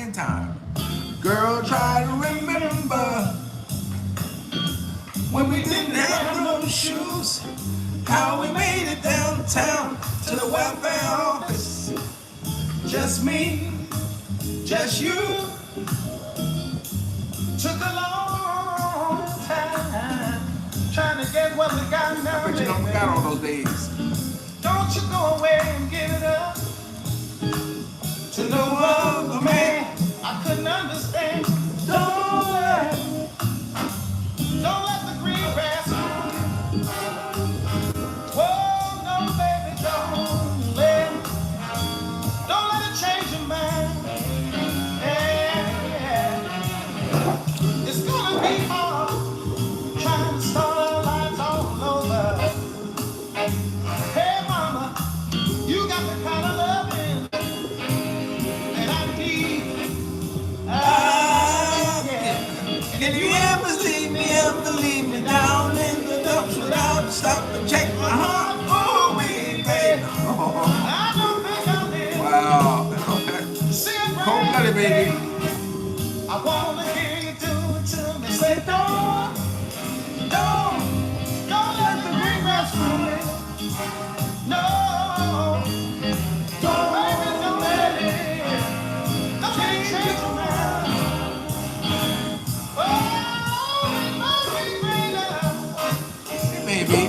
same time. Girl, try to remember when we didn't have no shoes, how we made it downtown to the welfare office. Just me, just you. Took a long time trying to get what we got now. I bet you don't forgot all those days. Don't you go away and give it up to no other man. I couldn't understand. Don't let the green grass fool you. Oh no, baby, don't let it change your mind. Yeah. It's gonna be hard trying to start our lives all over. Hey mama, you got the kind of loving that I need. And if you ever leave me down in the dumps without a stop and check my heart, oh, we baby. I don't think I'll live. Wow. Cold-blooded, baby. I wanna hear you do it to me. Say, don't let the green grass fool me. No, don't let it. Don't let it change your mind. Baby.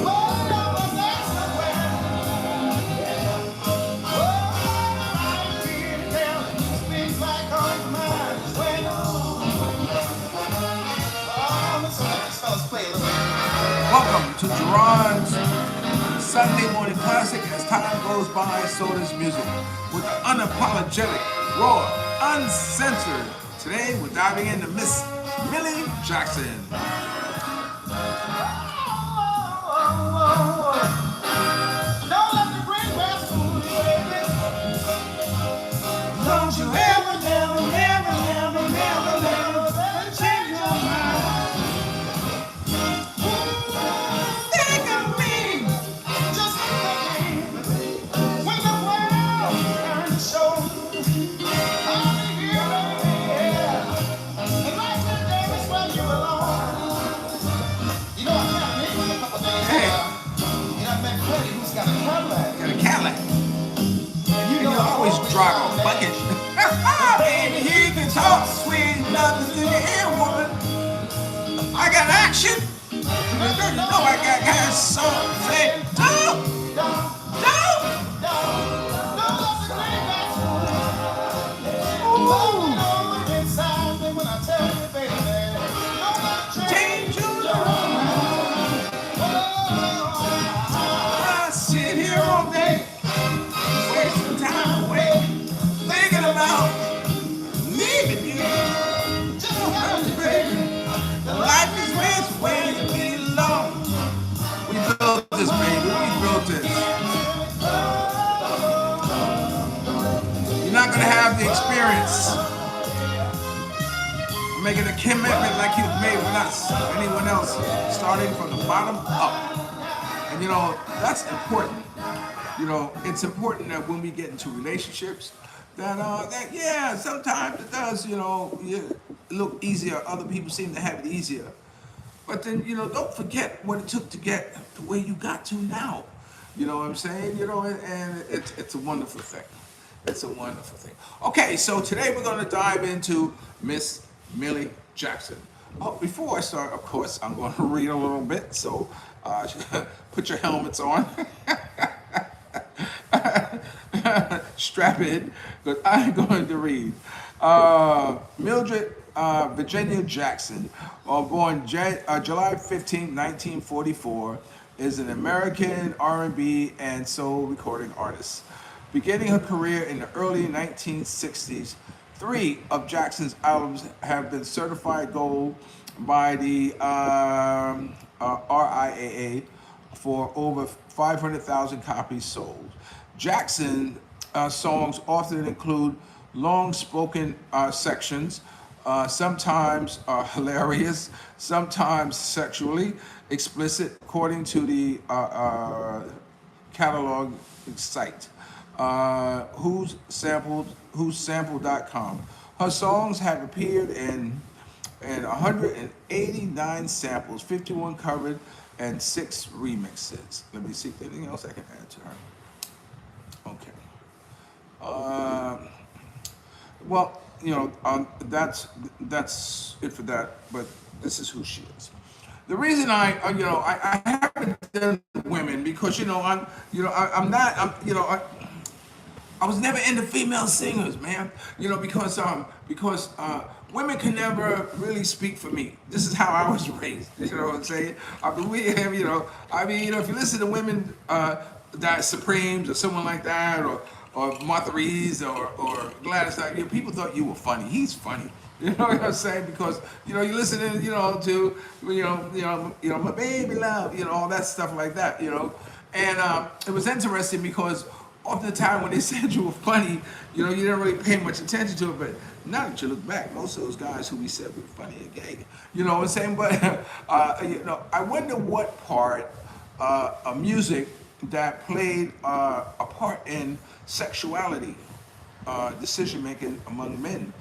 Welcome to Gerard's Sunday Morning Classic. As time goes by, so does music. With unapologetic, raw, uncensored. Today, we're diving into Miss Millie Jackson. Don't let the green grass fool you, baby. Don't you ever change your mind. Think of me, just think of me. When the world turns to show, I'll be here, baby. And like the day is when you belong. You know, I met a couple days ago. I met Cuddy, who's got a Cadillac. Got a Cadillac. And you know, I always drive a bucket. Baby, he can talk sweet, nothing to the ear, woman. I got action. You know I got gas. So say, don't let the green grass fool you. Ooh. Inside me when I tell you, baby, don't let it change your mind. I sit here all day, wasting time away, thinking about leaving you. Just have to, baby. The life is best where you belong. We built this, baby. We built this. You're not gonna have the experience of making a commitment like you've made with us or anyone else, starting from the bottom up. And you know, that's important. You know, it's important that when we get into relationships, that yeah, sometimes it does, you know, look easier. Other people seem to have it easier. But then, you know, don't forget what it took to get to where you got to now. You know what I'm saying? You know, and it's a wonderful thing. It's a wonderful thing. Okay, so today we're going to dive into Miss Millie Jackson. Oh, before I start, of course, I'm going to read a little bit. So put your helmets on. Strap in, because I'm going to read. Mildred Virginia Jackson, born July 15, 1944, is an American R&B and soul recording artist. Beginning her career in the early 1960s, 3 of Jackson's albums have been certified gold by the RIAA for over 500,000 copies sold. Jackson songs often include long-spoken sections, sometimes hilarious, sometimes sexually explicit, according to the catalog site, whosample.com. Her songs have appeared in 189 samples, 51 covered, and 6 remixes. Let me see if there's anything else I can add to her. Okay. Well, that's it for that. But this is who she is. The reason I haven't done women because I was never into female singers, man. Because women can never really speak for me. This is how I was raised. You know what I'm saying? I believe, if you listen to women that Supremes or someone like that, or Martha Reeves or Gladys, people thought you were funny. He's funny. You know what I'm saying? Because you're listening, to my baby love, all that stuff like that, And it was interesting because often the time when they said you were funny, you didn't really pay much attention to it. But now that you look back, most of those guys who we said were funny are gay. You know what I'm saying? But I wonder what part of music that played a part in sexuality, decision making among men.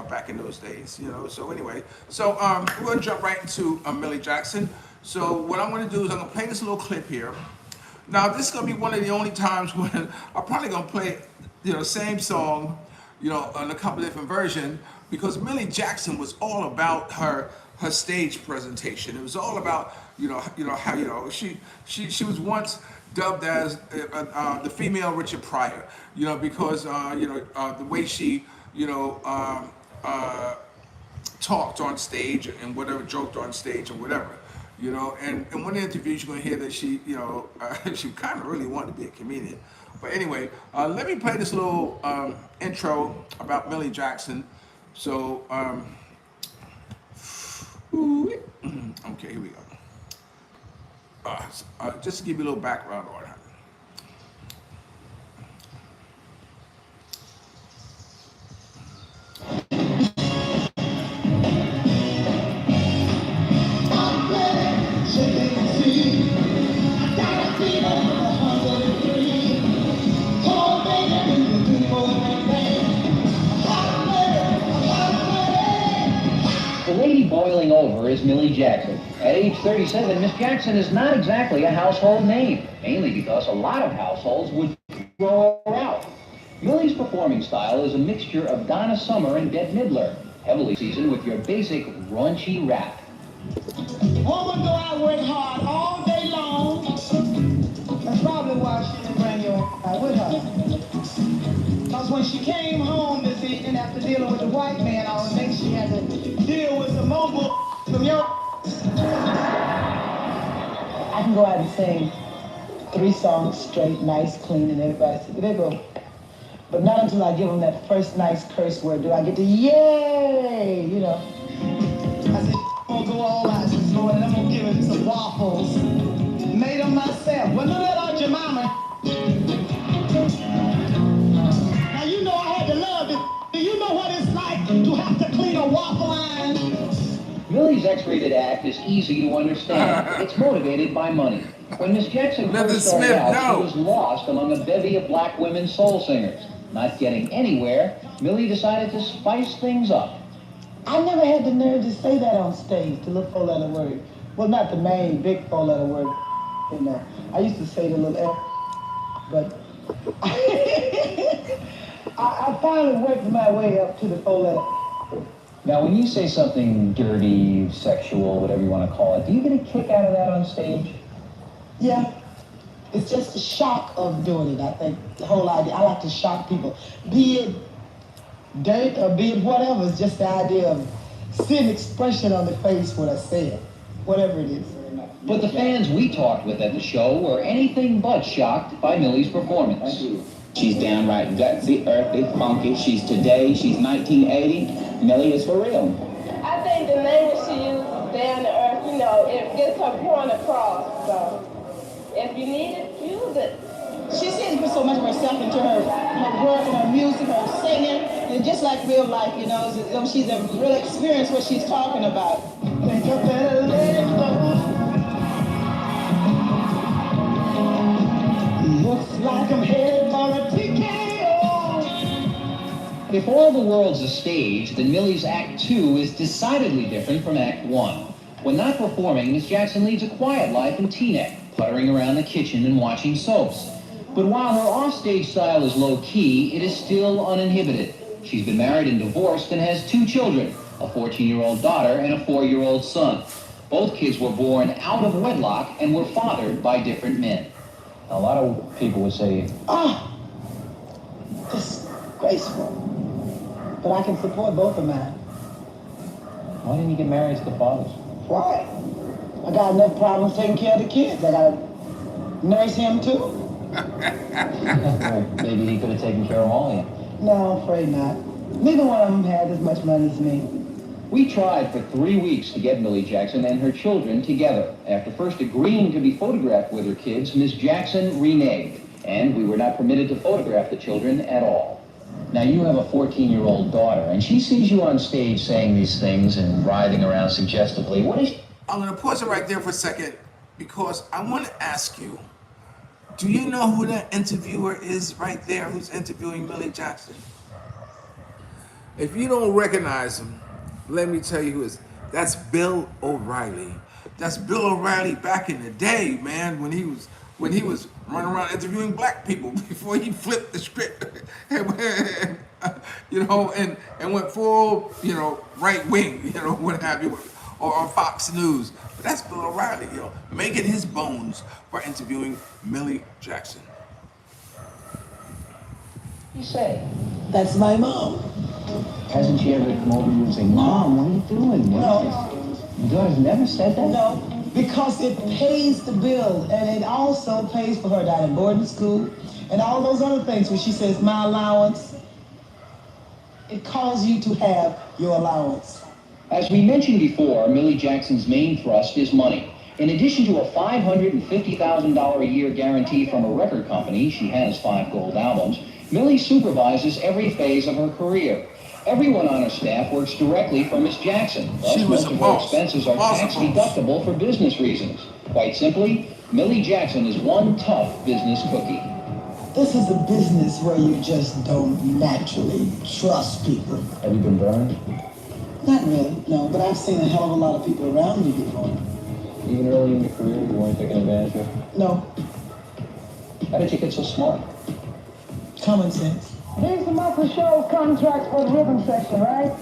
Back in those days, So anyway, we're gonna jump right into Millie Jackson. So what I'm gonna do is I'm gonna play this little clip here. Now this is gonna be one of the only times when I'm probably gonna play, same song, in a couple different versions because Millie Jackson was all about her stage presentation. It was all about, how she was once dubbed as the female Richard Pryor, because the way she talked on stage and whatever, joked on stage and whatever, and in one interview you're going to hear that she, she kind of really wanted to be a comedian. But anyway, let me play this little intro about Millie Jackson. So, okay, here we go. Just to give you a little background on her. Boiling over is Millie Jackson. At age 37, Miss Jackson is not exactly a household name, mainly because a lot of households would throw her out. Millie's performing style is a mixture of Donna Summer and Bette Midler, heavily seasoned with your basic raunchy rap. Woman go out work hard all day long. That's probably why she didn't bring your out with her. Because when she came home this evening after dealing with the white man all day, she had to deal with some more from your... I can go out and sing 3 songs straight, nice, clean, and everybody said, they go. But not until I give them that first nice curse word do I get to yay, I said, I'm gonna go all out this morning, I'm gonna give him some waffles. Made them myself. Well, look at Aunt Jemima. Now, I had to love it. Do you know what it's like to have to clean a waffle iron? Millie's X-rated act is easy to understand. It's motivated by money. When Miss Jackson first started out, she was lost among a bevy of black women soul singers. Not getting anywhere, Millie decided to spice things up. I never had the nerve to say that on stage, the little 4-letter word. Well, not the main big 4-letter word. I used to say the little F, but I finally worked my way up to the 4-letter. Now, when you say something dirty, sexual, whatever you want to call it, do you get a kick out of that on stage? Yeah. It's just the shock of doing it, I think. The whole idea. I like to shock people. Be it dirt or be it whatever, it's just the idea of seeing expression on the face when I say it, whatever it is. But the fans we talked with at the show were anything but shocked by Millie's performance. She's downright gutsy, earthy, funky. She's today, she's 1980. Millie is for real. I think the language she uses, down to earth, it gets her point across. So if you need it, use it. She seems to put so much of herself into her work and her music, her singing, and just like real life, she's a real experience what she's talking about. Think I better let it go. Looks like I'm headed for a TKO. If all the world's a stage, then Millie's Act 2 is decidedly different from Act 1. When not performing, Miss Jackson leads a quiet life in Teaneck, puttering around the kitchen and watching soaps. But while her offstage style is low-key, it is still uninhibited. She's been married and divorced and has 2 children, a 14-year-old daughter and a 4-year-old son. Both kids were born out of wedlock and were fathered by different men. A lot of people would say, disgraceful. But I can support both of mine. why didn't you get married to the fathers? Why? I got enough problems taking care of the kids. I gotta nurse him too. Well, maybe he could have taken care of all of you. No, I'm afraid not. Neither one of them had as much money as me. We tried for 3 weeks to get Millie Jackson and her children together. After first agreeing to be photographed with her kids, Miss Jackson reneged, and we were not permitted to photograph the children at all. Now, you have a 14-year-old daughter, and she sees you on stage saying these things and writhing around suggestively. What is... I'm going to pause it right there for a second because I want to ask you, do you know who that interviewer is right there who's interviewing Millie Jackson? If you don't recognize him, let me tell you who is. That's Bill O'Reilly. That's Bill O'Reilly back in the day, man, when he was running around interviewing black people before he flipped the script, and went full, right wing, what have you, or on Fox News. But that's Bill O'Reilly, making his bones by interviewing Millie Jackson. You say? That's my mom. Hasn't she ever come over to you and say, Mom, what are you doing? No. Your daughter's never said that? No, because it pays the bill, and it also pays for her down in boarding school, and all those other things where she says, my allowance, it calls you to have your allowance. As we mentioned before, Millie Jackson's main thrust is money. In addition to a $550,000 a year guarantee from a record company, she has 5 gold albums, Millie supervises every phase of her career. Everyone on her staff works directly for Miss Jackson. Thus, most of her expenses are tax deductible for business reasons. Quite simply, Millie Jackson is one tough business cookie. This is a business where you just don't naturally trust people. Have you been burned? Not really, no, but I've seen a hell of a lot of people around me before. Even early in your career, you weren't taken advantage of? No. How did you get so smart? Common sense. Here's the monthly show contract for the rhythm section, right?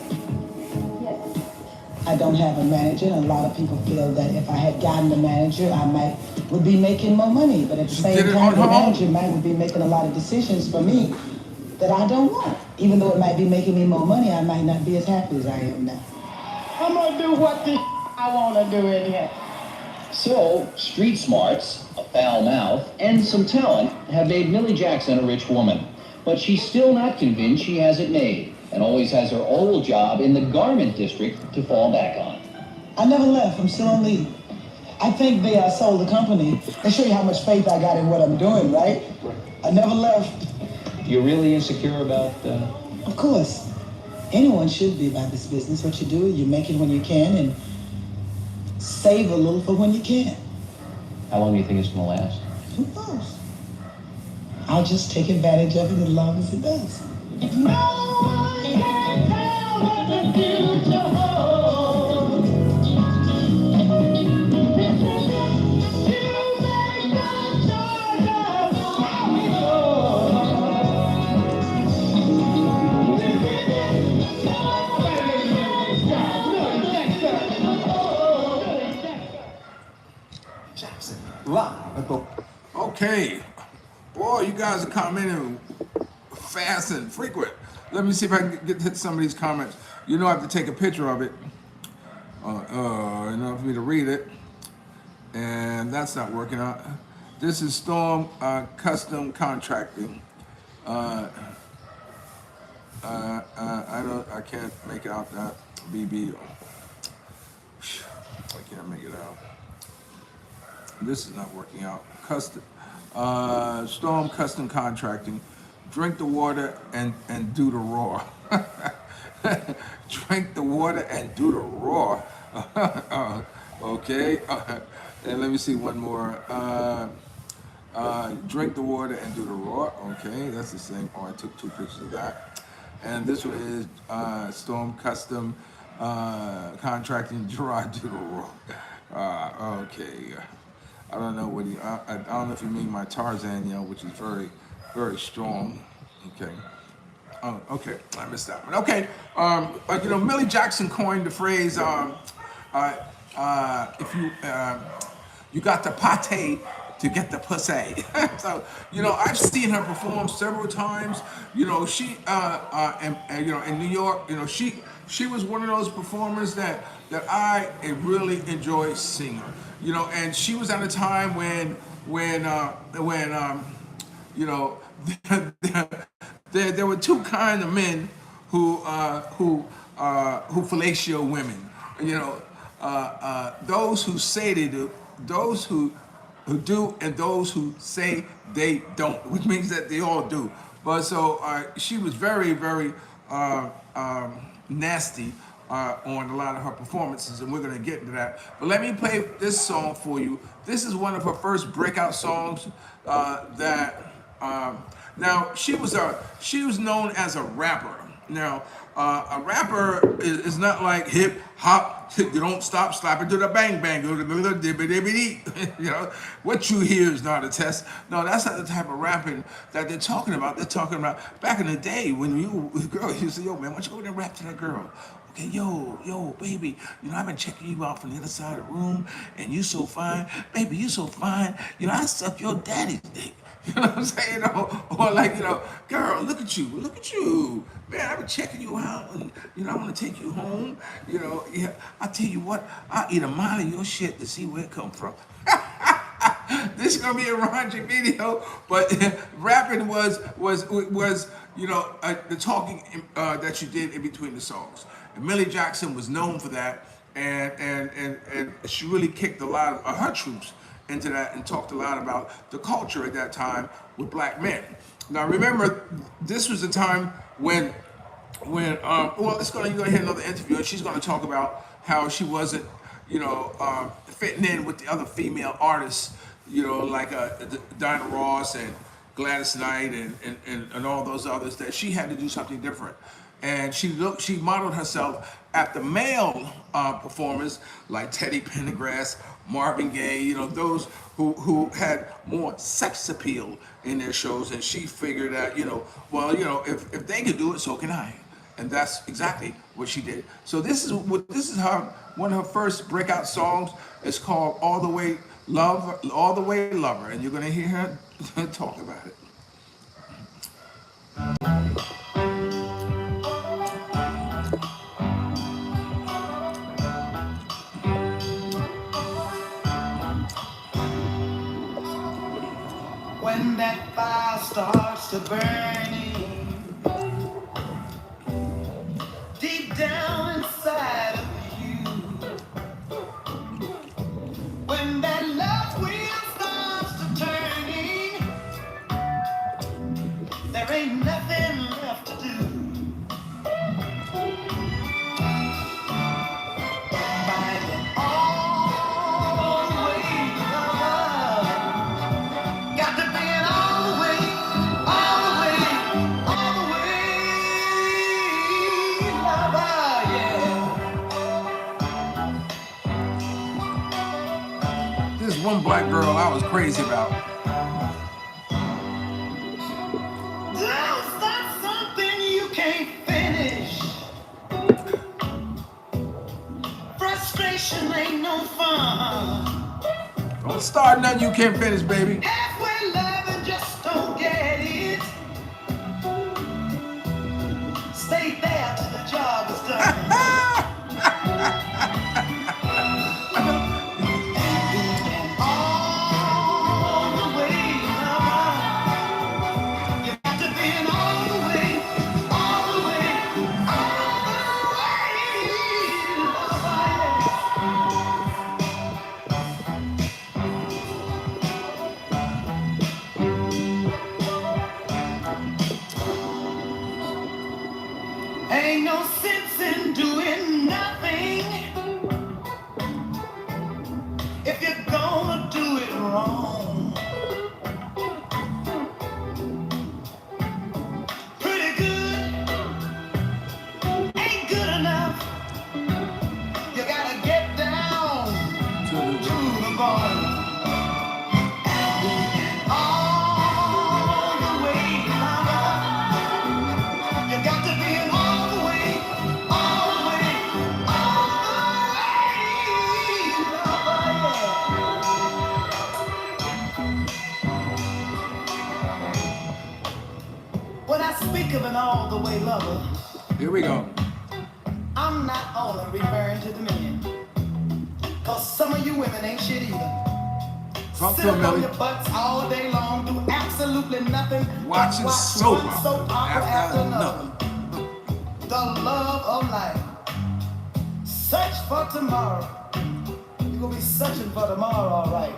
Yes. I don't have a manager, and a lot of people feel that if I had gotten a manager, I would be making more money. But at the same time, the manager would be making a lot of decisions for me that I don't want. Even though it might be making me more money, I might not be as happy as I am now. I'm gonna do what the I wanna do in here. So, street smarts, a foul mouth, and some talent have made Millie Jackson a rich woman. But she's still not convinced she has it made, and always has her old job in the garment district to fall back on. I never left. I'm still on leave. I think they sold the company. They show you how much faith I got in what I'm doing, right? I never left. You're really insecure about... Of course. Anyone should be about this business. What you do, you make it when you can and save a little for when you can. How long do you think it's going to last? Who knows? I'll just take advantage of it as long as it does. No one can tell what the future holds. You make the choice of how we go. Jackson. Okay. Boy, you guys are commenting fast and frequent. Let me see if I can get to some of these comments. You know I have to take a picture of it in order for me to read it. And that's not working out. This is Storm Custom Contracting. I can't make out that BB. I can't make it out. This is not working out. Storm Custom Contracting. Drink the water and do the roar. Drink the water and do the roar. Okay. And let me see one more. Drink the water and do the roar. Okay, that's the same. Oh, I took 2 pictures of that. and this was Storm Custom Contracting Gerard Doodle. Okay. I don't know what I don't know if you mean my Tarzan yell, which is very, very strong. Okay. Oh, okay. I missed that one. Okay. Millie Jackson coined the phrase, if you got the pate to get the pussy. So, I've seen her perform several times. In New York, she was one of those performers that I really enjoy seeing her. And she was at a time when there were two kind of men who fellatio women. Those who say they do, those who do, and those who say they don't, which means that they all do. But so she was very, very nasty on a lot of her performances, and we're going to get into that. But let me play this song for you. This is one of her first breakout songs now she was known as a rapper. Now a rapper is not like hip hop. You don't stop, slap it to the bang bang. What you hear is not a test. No, that's not the type of rapping that they're talking about. They're talking about back in the day when you say, yo man, why don't you go there and rap to that girl? Okay, yo, baby, I've been checking you out from the other side of the room, and you so fine. Baby, you so fine. I suck your daddy's dick. You know what I'm saying? Or like, girl, look at you. Man, I've been checking you out, and, I want to take you home. Yeah, I tell you what, I'll eat a mile of your shit to see where it come from. This is gonna be a raunchy video, but rapping was the talking that you did in between the songs. And Millie Jackson was known for that, and she really kicked a lot of her troops into that and talked a lot about the culture at that time with black men. Now remember, this was a time when you're gonna hear another interview, and she's gonna talk about how she wasn't, fitting in with the other female artists, like Diana Ross and Gladys Knight and all those others, that she had to do something different. And she modeled herself after male performers like Teddy Pendergrass, Marvin Gaye, those who had more sex appeal in their shows. And she figured out, if they could do it, so can I. And that's exactly what she did. So this is one of her first breakout songs. It's called All the Way Lover, and you're gonna hear her talk about it. When that fire starts to burning deep down inside of you, when that love wheel starts to turning, there ain't nothing left to do. By the all the way lover, got to be an all the way, all the way, all the way lover, yeah. This one black girl I was crazy about. Don't start something you can't finish. Frustration ain't no fun. Don't start nothing you can't finish, baby. Halfway love and just don't get it. Stay there till the job is done. And all the way, lover, you got to be an all the way, all the way, all the way, lover, yeah. the way lover. Here we go. I'm not only referring to the men, cause some of you women ain't shit either. Talk Sit to him, up on Millie. your butts all day long, do absolutely nothing. but Watching watch soap one soap opera after after another. another. The love of life. Search for tomorrow. You're gonna be searching for tomorrow, all right.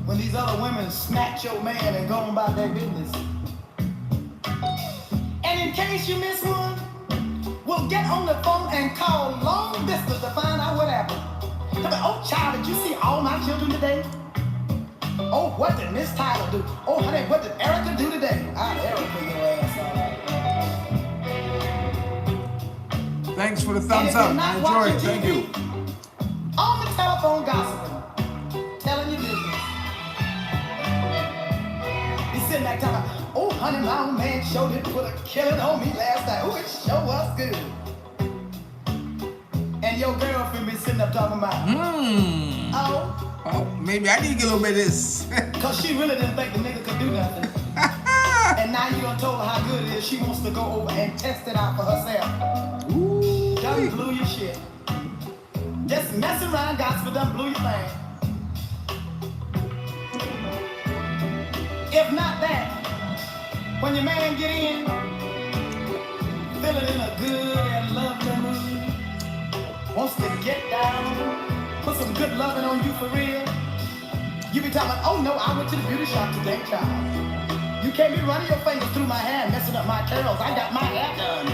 When these other women snatch your man and go on about their business. And in case you miss one, we'll get on the phone and call long distance to find out what happened. Tell me, oh child, did you see all my children today? Oh, what did Miss Tyler do? Oh, honey, what did Erica do today? Ah, Erica, your ass, all right. Thanks for the And thumbs if you're up. I not enjoyed watching it. Thank you. TV, on the telephone gossiping, telling your business. He's sitting back talking, oh, honey, my old man sure did put a killing on me last night. Oh, it sure was good. And your girlfriend be sitting up talking about, oh, Oh, maybe I need to get a little bit of this. cause she really didn't think the nigga could do nothing. And now you done told her how good it is. She wants to go over and test it out for herself. Done blew your shit. Just messing around, gossip, done blew your thing. If not that, when your man get in, feeling in a good and lovely mood, wants to get down, put some good loving on you for real, you be talking, oh no, I went to the beauty shop today, child. You can't be running your fingers through my hair and messing up my curls. I got my hair done.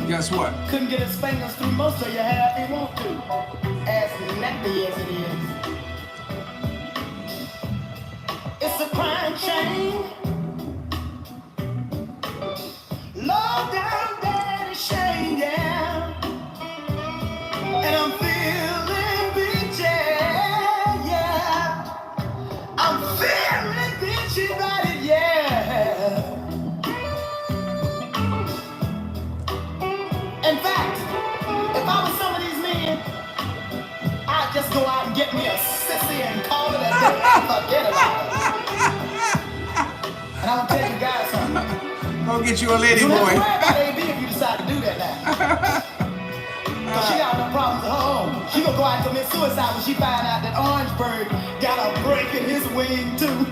Guess what? Couldn't get his fingers through most of your hair if he want to. As nappy as it is. It's a crime chain. Low down, daddy shame, yeah. And I'm feeling bitchy, yeah. I'm feeling bitchy about it, yeah. In fact, if I was some of these men, I'd just go out and get me a sissy and call it a day and forget about it. And I'm gonna tell you guys something. Go get you a lady You don't have to boy. worry about AB if you decide to do that now. Cause she got no problems of her own. She gonna go out and commit suicide when she find out that Orangeburg got a break in his wing too.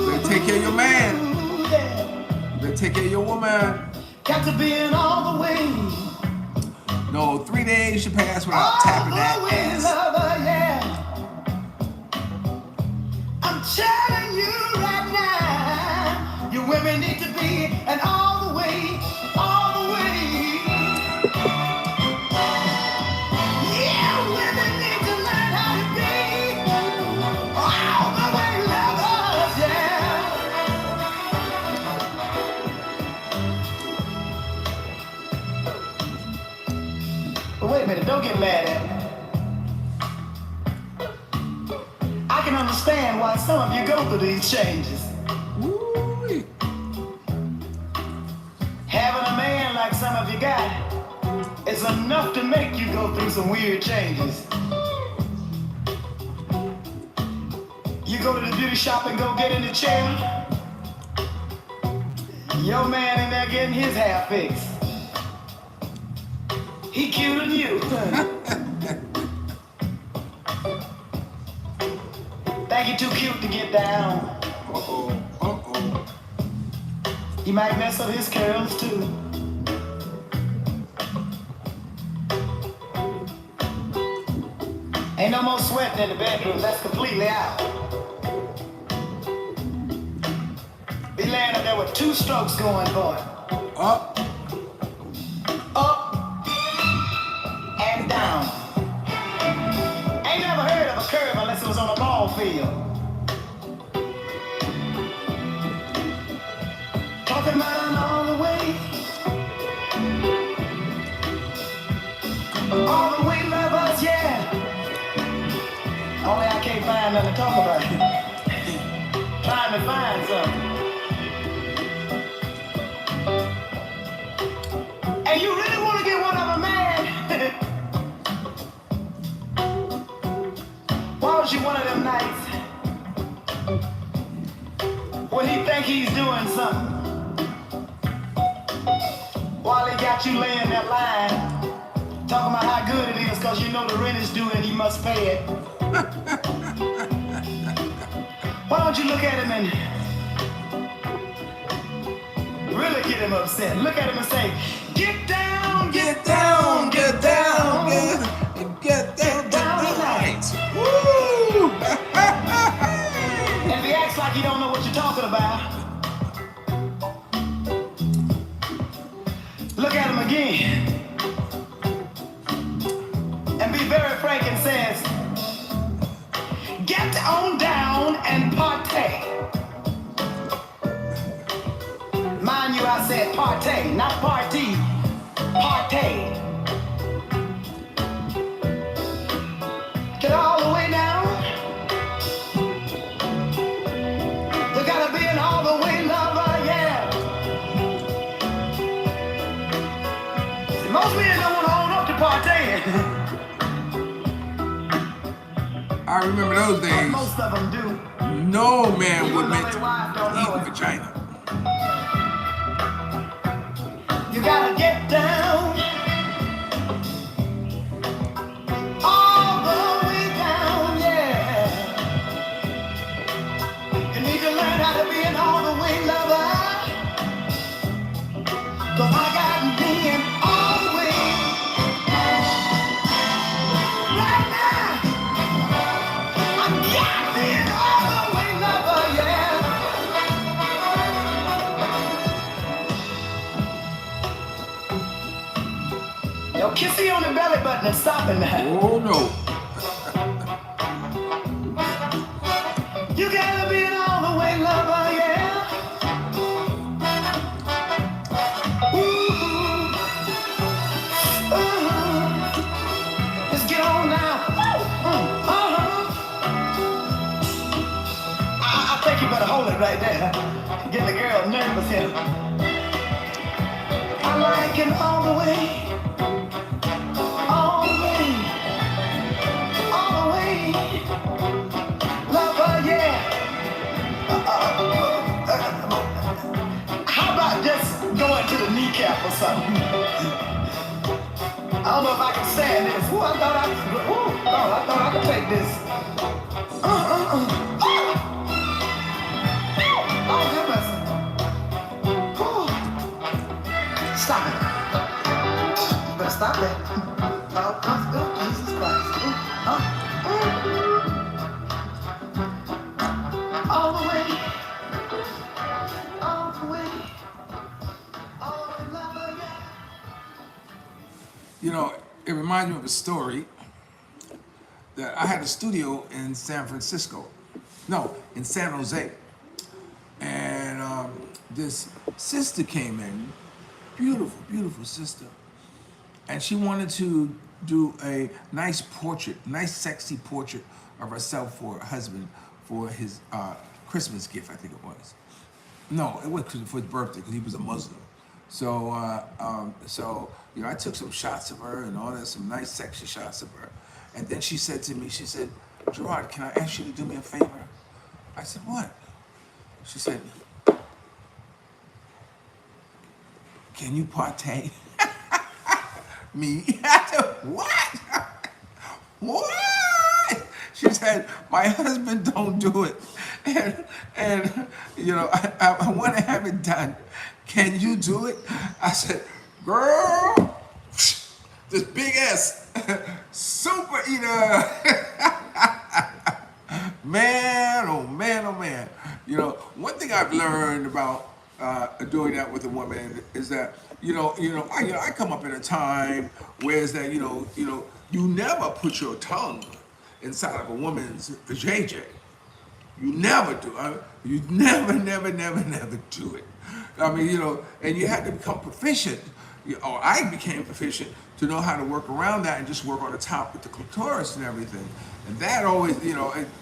Better take care of your man. Ooh, yeah. Better take care of your woman. Got to be in all the way. No, 3 days should pass All without tapping that the way, ass. lover, yeah. I'm telling you right now, you women need to be and all the way, all the way. Yeah, women need to learn how to be all the way lovers, yeah. But wait a minute, don't get mad at me. I can understand why some of you go through these changes. Woo-wee. Having a man like some of you got is enough to make you go through some weird changes. You go to the beauty shop and go get in the chair. Your man in there getting his hair fixed. He cuter than you. Think you too cute to get down. Uh-oh. Uh-oh. You might mess up his curls too. Ain't no more sweating in the bedroom, that's completely out. Be laying up there with 2 strokes going for it. Up. Up and down. Ain't never heard of a curve unless it was on a ball field. Talking about all the way. All the way lovers, yeah. Only I can't find nothing to talk about. Trying to find something. And you really want to get one of them, man? Why was you one of them nights he's doing something while he got you laying that line, talking about how good it is because you know the rent is due and he must pay it. Why don't you look at him and really get him upset? Look at him and say, get down, get down, get down, Get down tonight. Woo! And if he acts like he don't know what you're talking about, look at him again and be very frank and says, get on down and partay. Mind you, I said partay, not party. Partay. Get all the way down. You gotta be an all the way lover, yeah. See, most men don't want to own up to partaying. I remember those But days. most of them do. No man Even would though meant their wives don't know eat it. vagina. You gotta get down. All the way down, yeah. You need to learn how to be an all the way lover. 'Cause I got me an all the way. Right now, I got me an all the way lover, yeah. Yo, kiss me on the belly button and stop it now. Oh no. You gotta be an all the way lover, yeah. Ooh, let's get on now. I think you better hold it right there. Get the girl nervous here. I like it all the way. All the way. All the way. Lover, yeah. How about just going to the kneecap or something? I don't know if I can stand this. Ooh, I thought I could take this. Oh, goodness. Ooh. Stop it. You better stop that. Oh, Jesus Christ. All the way. All the way. All the way, lover, yeah. You know, it reminds me of a story that I had a studio in San Francisco. No, in San Jose. And this sister came in, beautiful, beautiful sister. And she wanted to do a nice portrait, nice sexy portrait of herself for her husband for his Christmas gift, I think it was. No, it was for his birthday because he was a Muslim. So, you know, I took some shots of her and all that, some nice sexy shots of her. And then she said to me, she said, Gerard, can I ask you to do me a favor? I said, what? She said, can you partay? Me? I said, what? What? She said, my husband don't do it. And you know, I want to have it done. Can you do it? I said, girl, this big ass super eater. Man, oh man, oh man. You know, one thing I've learned about doing that with a woman is that, I come up in a time where is that, you never put your tongue inside of a woman's JJ. You never do. You never do it. I mean, and you had to become proficient, or I became proficient to know how to work around that and just work on the top with the clitoris and everything. And that always,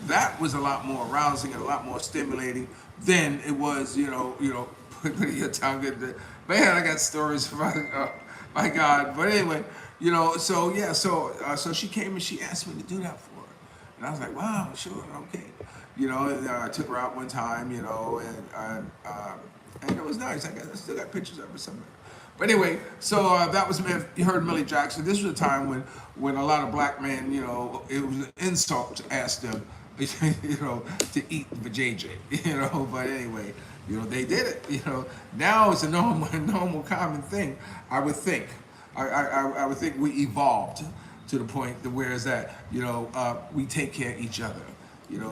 that was a lot more arousing and a lot more stimulating than it was, putting your tongue in the, man, I got stories, my God. But anyway, so she came and she asked me to do that for her. And I was like, wow, sure, okay. You know, I took her out one time, you know, and it was nice. I still got pictures of her somewhere. But anyway, so that was, you heard Millie Jackson. This was a time when a lot of black men, you know, it was an insult to ask them, you know, to eat vajayjay, you know. But anyway, you know, they did it. You know, now it's a normal common thing. I would think. I would think we evolved to the point to where is that, you know, we take care of each other. You know,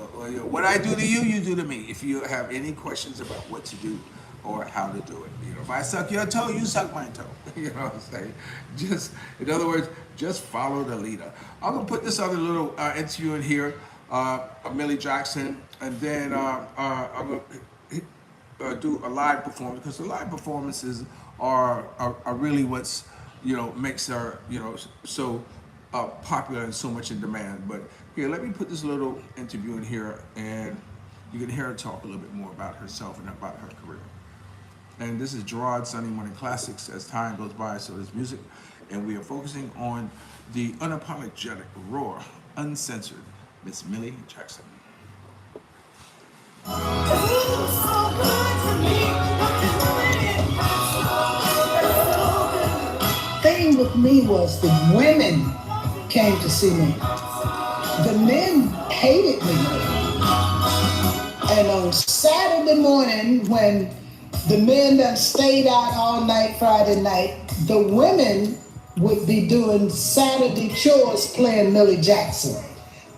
what I do to you, you do to me. If you have any questions about what to do or how to do it, you know, if I suck your toe, you suck my toe. You know what I'm saying? Just, in other words, just follow the leader. I'm gonna put this other little interview in here, of Millie Jackson, and then I'm gonna do a live performance, because the live performances are really what's, you know, makes her, you know, so popular and so much in demand. But here, let me put this little interview in here, and you can hear her talk a little bit more about herself and about her career. And this is Gerard Sunday Morning Classics. As time goes by, so does music, and we are focusing on the unapologetic, raw, uncensored Miss Millie Jackson. Thing with me was the women came to see me. The men hated me. And on Saturday morning, when the men that stayed out all night Friday night, the women would be doing Saturday chores playing Millie Jackson,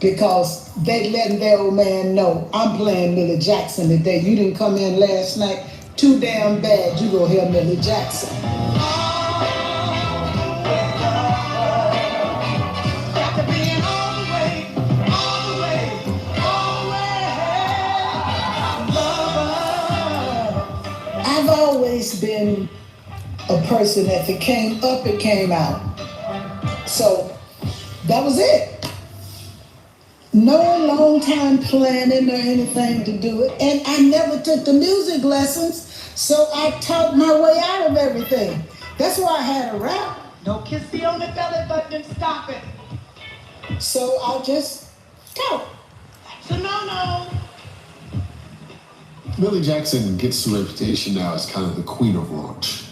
because they letting their old man know, I'm playing Millie Jackson today. You didn't come in last night, too damn bad, you gonna hear Millie Jackson. I've always been a person that if it came up, it came out. So that was it. No long time planning or anything to do it. And I never took the music lessons, so I taught my way out of everything. That's why I had a rap. No kissy on the belly button, stop it. So I just talk. That's a no-no. Millie Jackson gets the reputation now as kind of the queen of raunch.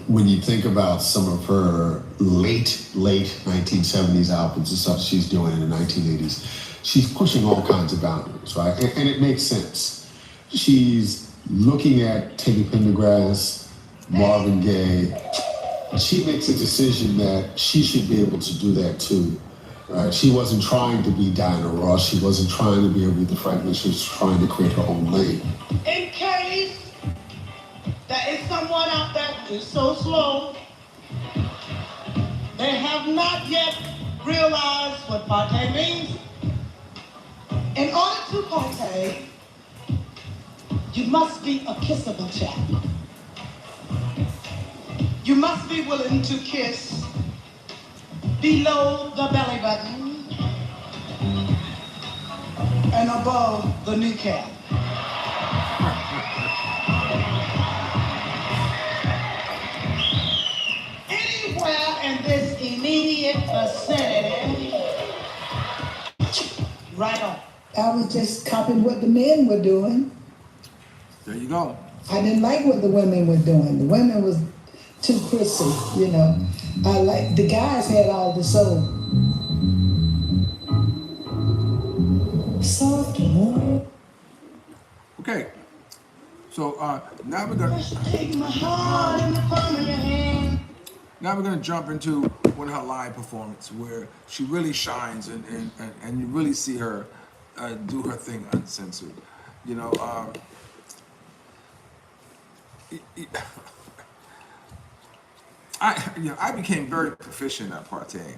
When you think about some of her late 1970s albums and stuff she's doing in the 1980s, she's pushing all kinds of boundaries, right? And it makes sense. She's looking at Teddy Pendergrass, Marvin Gaye. She makes a decision that she should be able to do that too. She wasn't trying to be Diana Ross. She wasn't trying to be Aretha Franklin. She was trying to create her own lane. In case there is someone out there who's so slow, they have not yet realized what partay means. In order to partay, you must be a kissable chap. You must be willing to kiss below the belly button and above the kneecap. Anywhere in this immediate vicinity, right on. I was just copying what the men were doing. There you go. I didn't like what the women were doing. The women was too prissy, you know. I like, the guys had all the soul. Soft and warm. Okay. So now we're gonna Take my heart in the palm of your hand. now we're gonna jump into one of her live performances where she really shines and you really see her do her thing uncensored. You know, I became very proficient at partying.